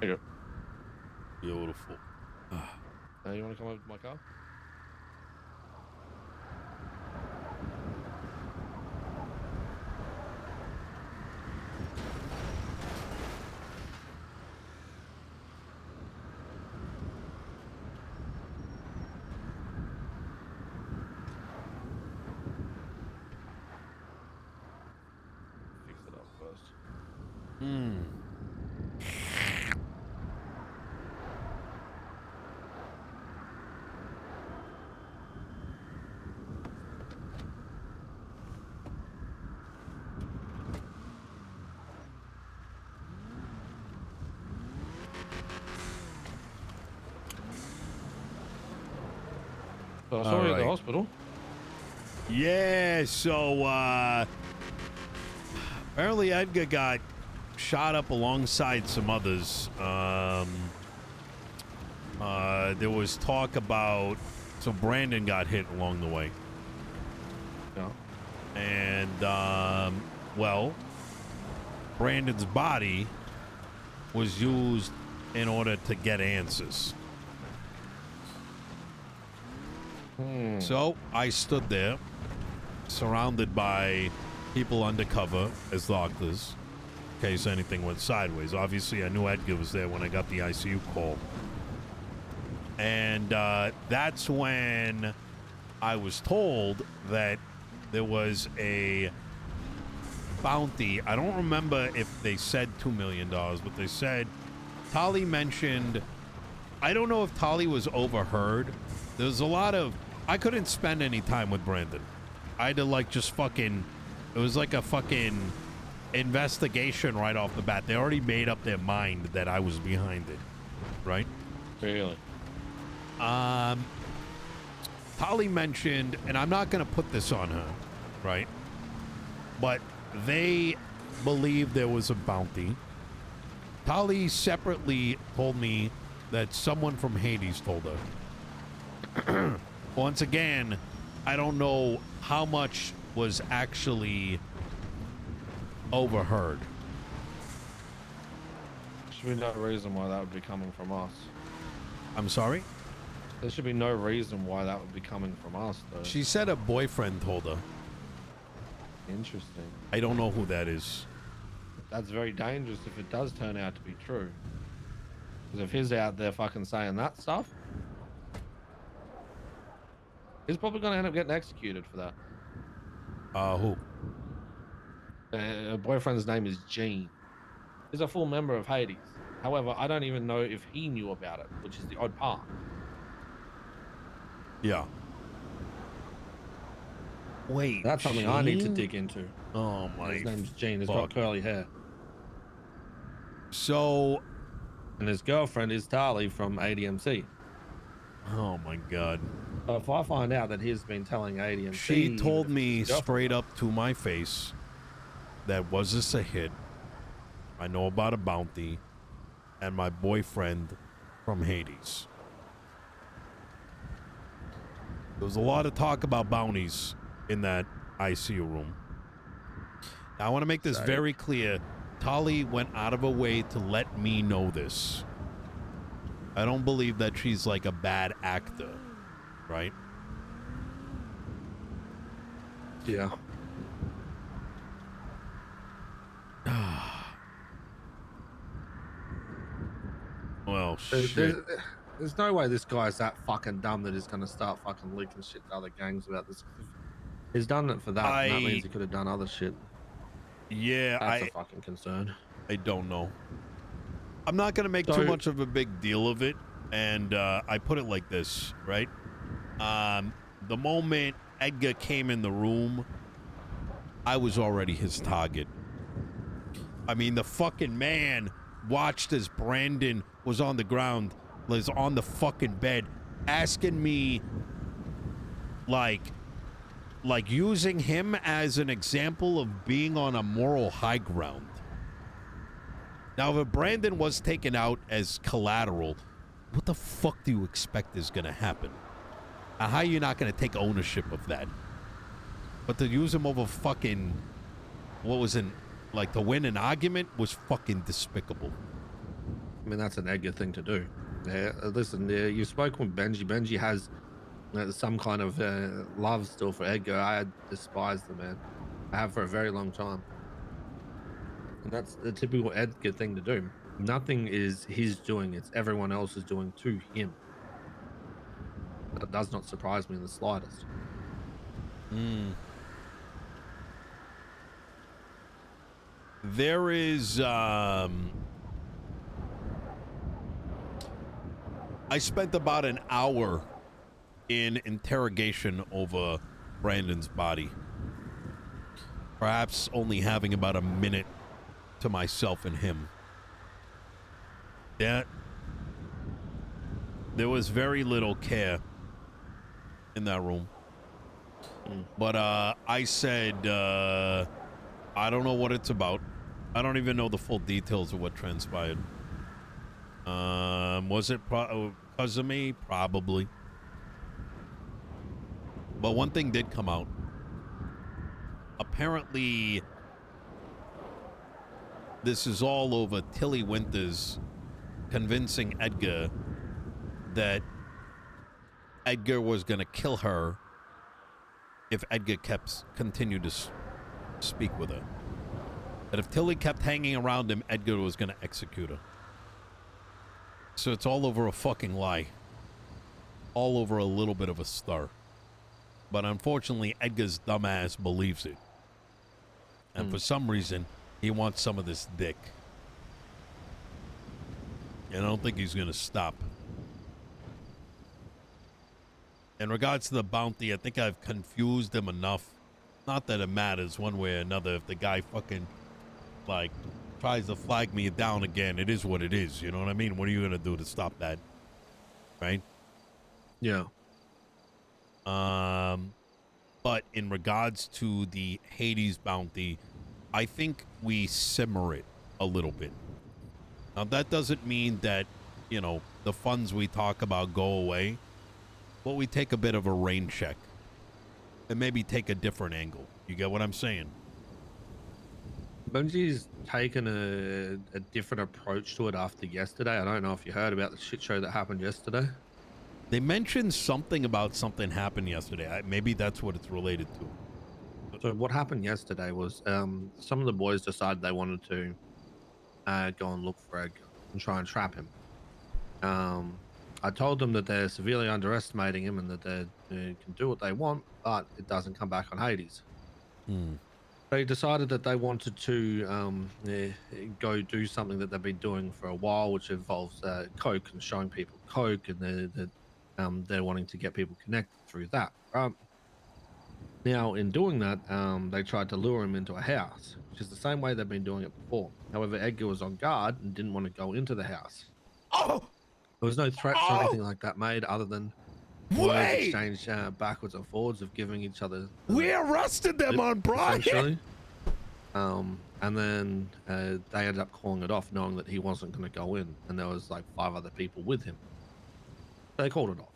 There you go. Beautiful. Now you want to come over to my car? Fix it up first. So I saw you at the hospital. Yeah, so apparently Edgar got shot up alongside some others. There was talk about, so Brandon got hit along the way. Yeah. And well, Brandon's body was used in order to get answers. So I stood there, surrounded by people undercover as doctors, in case anything went sideways. Obviously, I knew Edgar was there when I got the ICU call. And that's when I was told that there was a bounty. I don't remember if they said $2 million, but they said, Tali mentioned, I don't know if Tali was overheard. There was a lot of, I couldn't spend any time with Brandon. I had to like just fucking, it was like a fucking investigation right off the bat. They already made up their mind that I was behind it, right? Really? Tali mentioned, and I'm not going to put this on her, right? But they believe there was a bounty. Tali separately told me that someone from Hades told her. Once again, I don't know how much was actually overheard. Should be no reason why that would be coming from us. I'm sorry? There should be no reason why that would be coming from us, though. She said a boyfriend told her. Interesting. I don't know who that is. That's very dangerous if it does turn out to be true. Because if he's out there fucking saying that stuff, he's probably going to end up getting executed for that. Who? Her boyfriend's name is Gene. He's a full member of Hades. However, I don't even know if he knew about it, which is the odd part. Yeah. Wait. That's something I need to dig into. Oh my. His name's Gene. He's got curly hair. So. And his girlfriend is Tali from ADMC. Oh my God. If I find out that he's been telling ADMC, she told me straight up to my face that was this a hit? I know about a bounty and my boyfriend from Hades. There was a lot of talk about bounties in that ICU room. Now, I want to make this very clear. Tali went out of her way to let me know this. I don't believe that she's like a bad actor, right? Yeah. Well, shit. There's no way this guy's that fucking dumb that he's going to start fucking leaking shit to other gangs about this. He's done it for that. And that means he could have done other shit. Yeah, that's a fucking concern. I don't know. I'm not going to make too much of a big deal of it. And I put it like this, right? The moment Edgar came in the room, I was already his target. I mean, the fucking man watched as Brandon was on the ground, was on the fucking bed, asking me, like using him as an example of being on a moral high ground. Now, if Brandon was taken out as collateral, what the fuck do you expect is going to happen? How are you not going to take ownership of that? But to use him over fucking, what was in, like to win an argument was fucking despicable. I mean, that's an Edgar thing to do. Yeah, listen, you've spoken with Benji. Benji has some kind of love still for Edgar. I despise the man. I have for a very long time. And that's the typical Edgar thing to do. Nothing is his doing, it's everyone else is doing to him. That does not surprise me in the slightest. Mm. There is I spent about an hour in interrogation over Brandon's body. Perhaps only having about a minute to myself and him. Yeah. There was very little care in that room. But I said, I don't know what it's about. I don't even know the full details of what transpired. Was it because of me? Probably. But one thing did come out. Apparently, this is all over Tilly Winters convincing Edgar that Edgar was going to kill her if Edgar continued to speak with her. That if Tilly kept hanging around him, Edgar was going to execute her. So it's all over a fucking lie. All over a little bit of a star. But unfortunately, Edgar's dumbass believes it. And for some reason, he wants some of this dick. And I don't think he's going to stop. In regards to the bounty, I think I've confused him enough. Not that it matters one way or another. If the guy fucking, like, tries to flag me down again, it is what it is. You know what I mean? What are you going to do to stop that? Right? Yeah. But in regards to the Hades bounty, I think we simmer it a little bit. Now, that doesn't mean that, you know, the funds we talk about go away. But we take a bit of a rain check. And maybe take a different angle. You get what I'm saying? Bungie's taken a different approach to it after yesterday. I don't know if you heard about the shit show that happened yesterday. They mentioned something about something happened yesterday. Maybe that's what it's related to. So what happened yesterday was some of the boys decided they wanted to go and look for Edgar and try and trap him. I told them that they're severely underestimating him and that they can do what they want, but it doesn't come back on Hades. They decided that they wanted to go do something that they've been doing for a while, which involves coke and showing people coke, and they're wanting to get people connected through that. Now, in doing that, they tried to lure him into a house, which is the same way they've been doing it before. However, Edgar was on guard and didn't want to go into the house. Oh! There was no threats or anything like that made, other than words exchanged backwards and forwards of giving each other. We arrested them on Brian. And then they ended up calling it off, knowing that he wasn't going to go in, and there was like 5 other people with him. They called it off,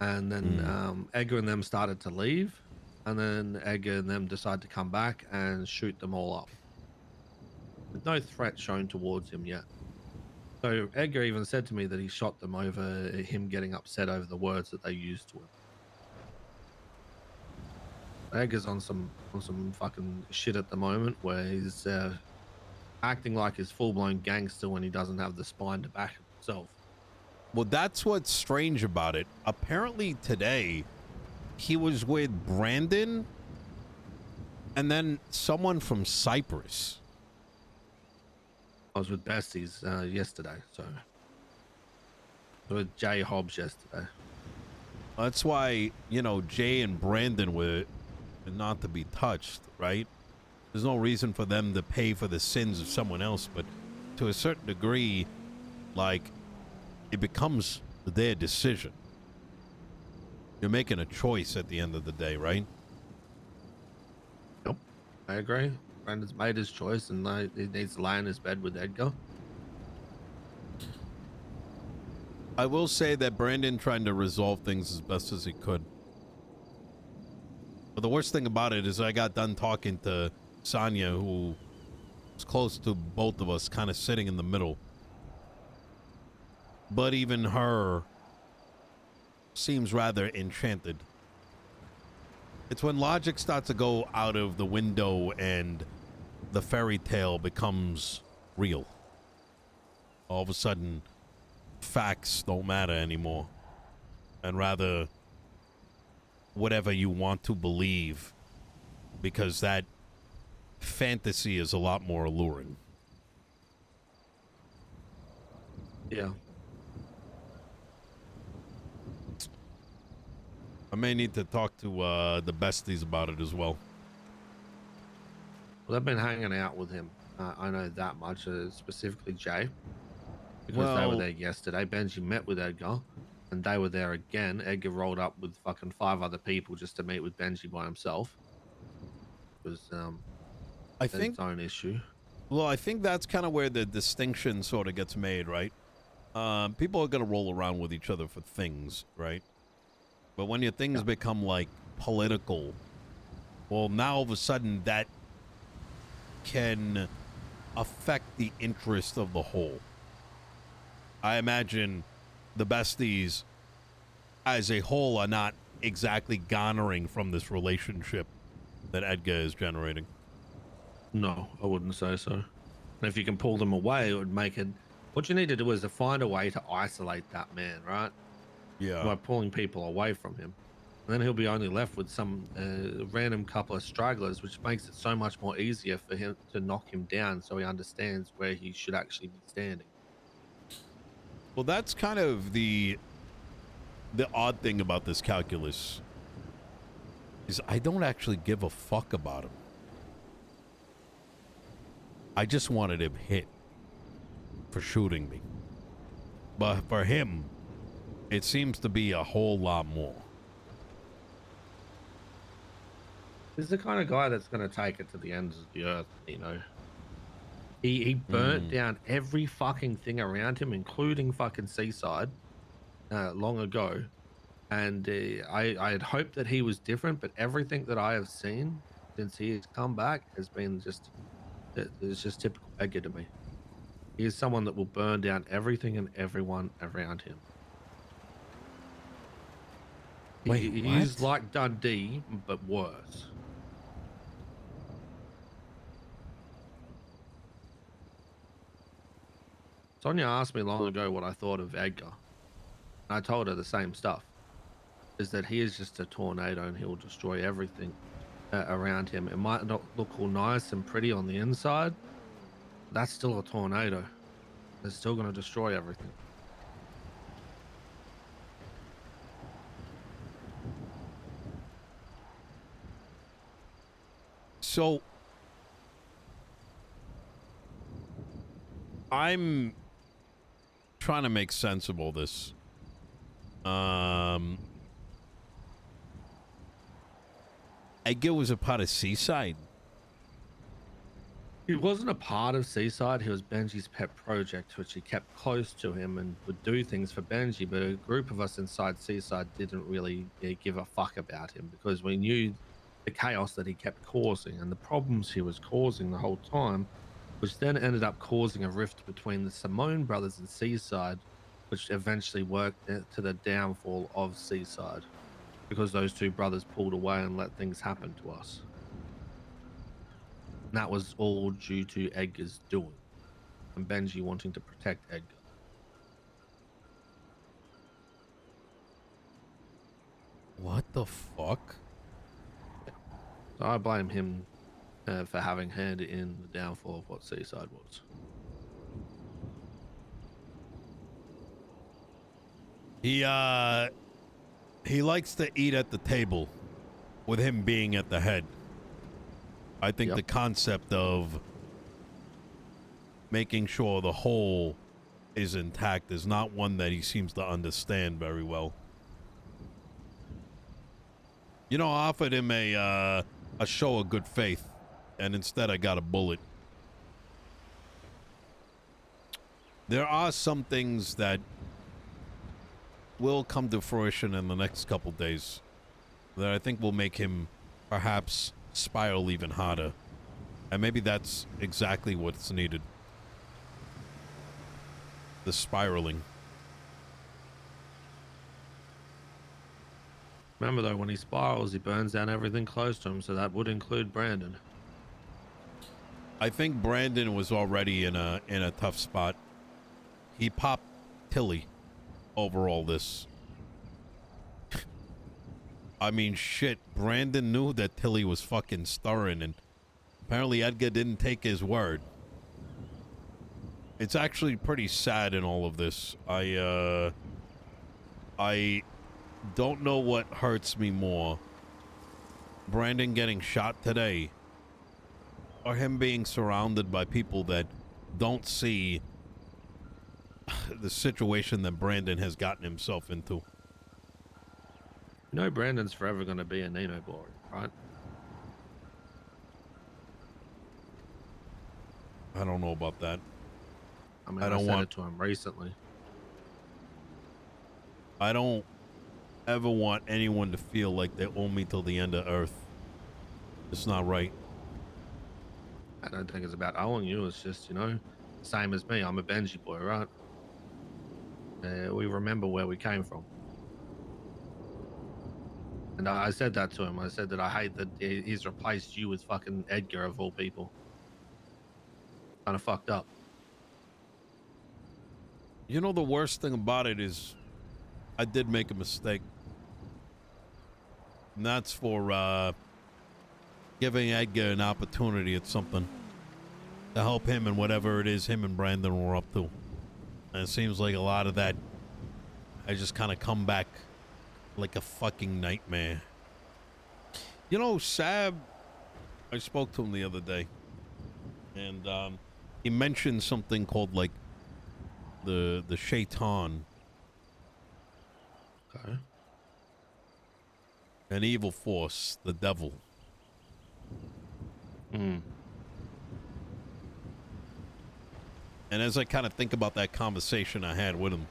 and then Edgar and them started to leave, and then Edgar and them decided to come back and shoot them all up. With no threat shown towards him yet. So Edgar even said to me that he shot them over him getting upset over the words that they used to him. Edgar's on some fucking shit at the moment where he's acting like he's full-blown gangster when he doesn't have the spine to back himself. Well, that's what's strange about it. Apparently today, he was with Brandon and then someone from Cyprus. I was with Besties yesterday, so with Jay Hobbs yesterday. That's why, you know, Jay and Brandon were not to be touched, right? There's no reason for them to pay for the sins of someone else, but to a certain degree, like, it becomes their decision. You're making a choice at the end of the day, right? Yep, I agree. Brandon's made his choice, and he needs to lie in his bed with Edgar. I will say that Brandon tried to resolve things as best as he could. But the worst thing about it is I got done talking to Sonia, who was close to both of us, kind of sitting in the middle. but even her seems rather enchanted. It's when logic starts to go out of the window and the fairy tale becomes real. All of a sudden, facts don't matter anymore, and rather whatever you want to believe, because that fantasy is a lot more alluring. Yeah. I may need to talk to the besties about it as well. Well, they've been hanging out with him. I know that much, specifically Jay, because they were there yesterday. Benji met with Edgar, and they were there again. Edgar rolled up with fucking 5 other people just to meet with Benji by himself. It was I think its own issue. Well, I think that's kind of where the distinction sort of gets made, right? People are going to roll around with each other for things, right? But when your things become, like, political, well, now all of a sudden that can affect the interest of the whole. I imagine the besties as a whole are not exactly garnering from this relationship that Edgar is generating. No, I wouldn't say so. And if you can pull them away, it would make it... What you need to do is to find a way to isolate that man, right? Yeah. By pulling people away from him. And then he'll be only left with some random couple of stragglers, which makes it so much more easier for him to knock him down so he understands where he should actually be standing. Well, that's kind of the odd thing about this calculus, is I don't actually give a fuck about him. I just wanted him hit for shooting me. But for him, it seems to be a whole lot more. He's the kind of guy that's going to take it to the ends of the earth, you know. He burnt down every fucking thing around him, including fucking Seaside, long ago. And I had hoped that he was different, but everything that I have seen since he has come back has been just... It's just typical Edgar to me. He is someone that will burn down everything and everyone around him. Wait, he's like Dundee, but worse. Sonia asked me long ago what I thought of Edgar. And I told her the same stuff. Is that he is just a tornado and he will destroy everything around him. It might not look all nice and pretty on the inside. That's still a tornado. It's still going to destroy everything. So I'm trying to make sense of all this. Edgar was a part of Seaside. He wasn't a part of Seaside. He was Benji's pet project, which he kept close to him and would do things for Benji. But a group of us inside Seaside didn't really give a fuck about him because we knew the chaos that he kept causing and the problems he was causing the whole time, which then ended up causing a rift between the Simone brothers and Seaside, which eventually worked to the downfall of Seaside because those two brothers pulled away and let things happen to us. And that was all due to Edgar's doing and Benji wanting to protect Edgar. What the fuck? So I blame him for having handed in the downfall of what Seaside was. He likes to eat at the table with him being at the head. I think the concept of making sure the whole is intact is not one that he seems to understand very well. You know, I offered him a show of good faith, and instead I got a bullet. There are some things that will come to fruition in the next couple days that I think will make him perhaps spiral even harder. And maybe that's exactly what's needed. The spiraling. Remember though, when he spirals, he burns down everything close to him, so that would include Brandon. I think Brandon was already in a tough spot. He popped Tilly over all this. I mean, shit, Brandon knew that Tilly was fucking stirring, and apparently Edgar didn't take his word. It's actually pretty sad in all of this. I don't know what hurts me more. Brandon getting shot today, or him being surrounded by people that don't see the situation that Brandon has gotten himself into. You know Brandon's forever going to be a Nino boy, right? I don't know about that. I mean, I said it to him recently. I don't ever want anyone to feel like they owe me till the end of Earth. It's not right. I don't think it's about owing you. It's just, you know, same as me. I'm a Benji boy, right? We remember where we came from. And I said that to him. I said that I hate that he's replaced you with fucking Edgar of all people. Kind of fucked up. You know, the worst thing about it is I did make a mistake. And that's for giving Edgar an opportunity at something to help him in whatever it is him and Brandon were up to. And it seems like a lot of that I just kind of come back like a fucking nightmare. You know, Sab, I spoke to him the other day, and he mentioned something called like the shaitan. Okay. An evil force, the devil. Mm. And as I kind of think about that conversation I had with him,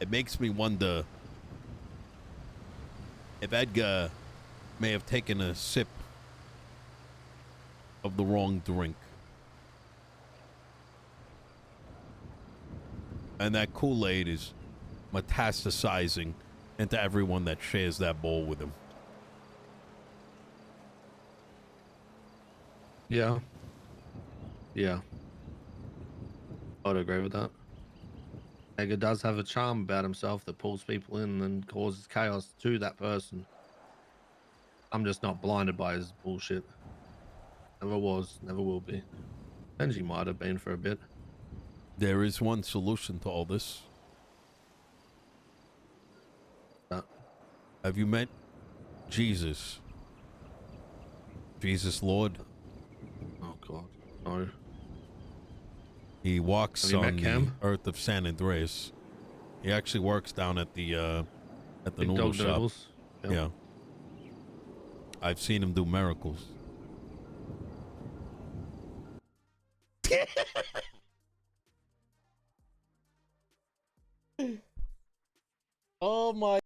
it makes me wonder if Edgar may have taken a sip of the wrong drink. And that Kool-Aid is metastasizing into everyone that shares that bowl with him. Yeah. Yeah. I'd agree with that. Edgar does have a charm about himself that pulls people in and causes chaos to that person. I'm just not blinded by his bullshit. Never was, never will be. Benji might have been for a bit. There is one solution to all this. Have you met Jesus? Jesus Lord? Oh God, no. He walks on the Cam? earth of San Andreas. He actually works down at the Big noodle dog shop. noodles. Yep. Yeah. I've seen him do miracles. Oh my